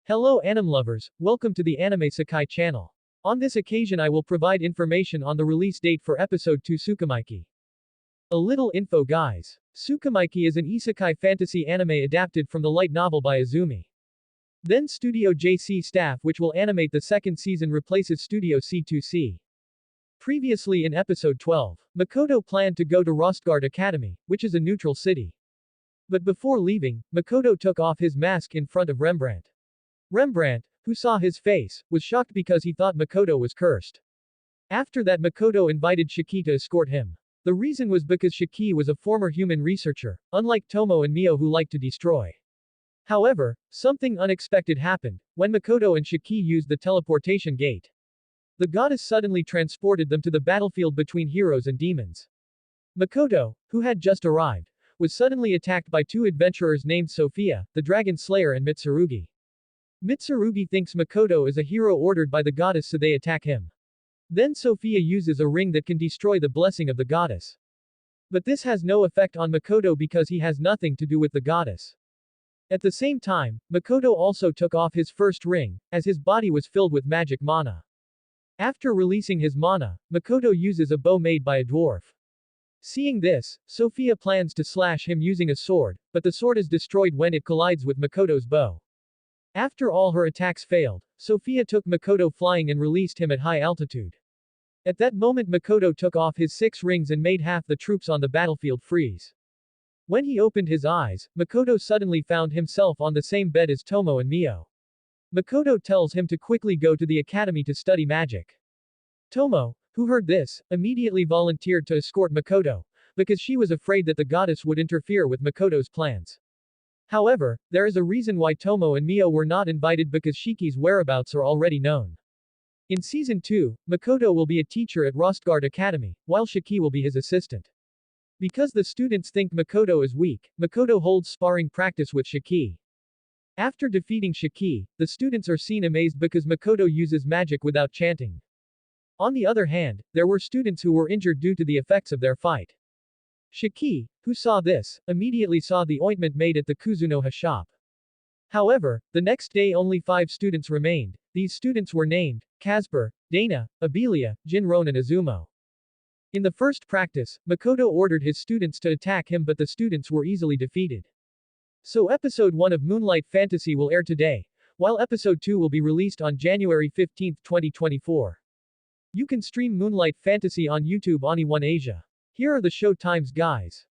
Hello anime lovers, welcome to the Anime Sakai channel. On this occasion I will provide information on the release date for episode 2 Tsukimichi. A little info guys. Tsukimichi is an isekai fantasy anime adapted from the light novel by Azumi. Then Studio JC staff which will animate the second season replaces Studio C2C. Previously in episode 12, Makoto planned to go to Rostgard Academy, which is a neutral city. But before leaving, Makoto took off his mask in front of Rembrandt. Rembrandt, who saw his face, was shocked because he thought Makoto was cursed. After that Makoto invited Shiki to escort him. The reason was because Shiki was a former human researcher, unlike Tomo and Mio who liked to destroy. However, something unexpected happened, when Makoto and Shiki used the teleportation gate. The goddess suddenly transported them to the battlefield between heroes and demons. Makoto, who had just arrived, was suddenly attacked by two adventurers named Sophia, the Dragon Slayer and Mitsurugi. Mitsurugi thinks Makoto is a hero ordered by the goddess so they attack him. Then Sophia uses a ring that can destroy the blessing of the goddess. But this has no effect on Makoto because he has nothing to do with the goddess. At the same time, Makoto also took off his first ring, as his body was filled with magic mana. After releasing his mana, Makoto uses a bow made by a dwarf. Seeing this, Sophia plans to slash him using a sword, but the sword is destroyed when it collides with Makoto's bow. After all her attacks failed, Sophia took Makoto flying and released him at high altitude. At that moment Makoto took off his 6 rings and made half the troops on the battlefield freeze. When he opened his eyes, Makoto suddenly found himself on the same bed as Tomo and Mio. Makoto tells him to quickly go to the academy to study magic. Tomo, who heard this, immediately volunteered to escort Makoto, because she was afraid that the goddess would interfere with Makoto's plans. However, there is a reason why Tomo and Mio were not invited because Shiki's whereabouts are already known. In Season 2, Makoto will be a teacher at Rostgard Academy, while Shiki will be his assistant. Because the students think Makoto is weak, Makoto holds sparring practice with Shiki. After defeating Shiki, the students are seen amazed because Makoto uses magic without chanting. On the other hand, there were students who were injured due to the effects of their fight. Shiki, who saw this, immediately saw the ointment made at the Kuzunoha shop. However, the next day only 5 students remained. These students were named Casper, Dana, Abelia, Jinron and Azumo. In the first practice, Makoto ordered his students to attack him but the students were easily defeated. So episode 1 of Moonlight Fantasy will air today, while episode 2 will be released on January 15, 2024. You can stream Moonlight Fantasy on YouTube Oni1 Asia. Here are the show times guys.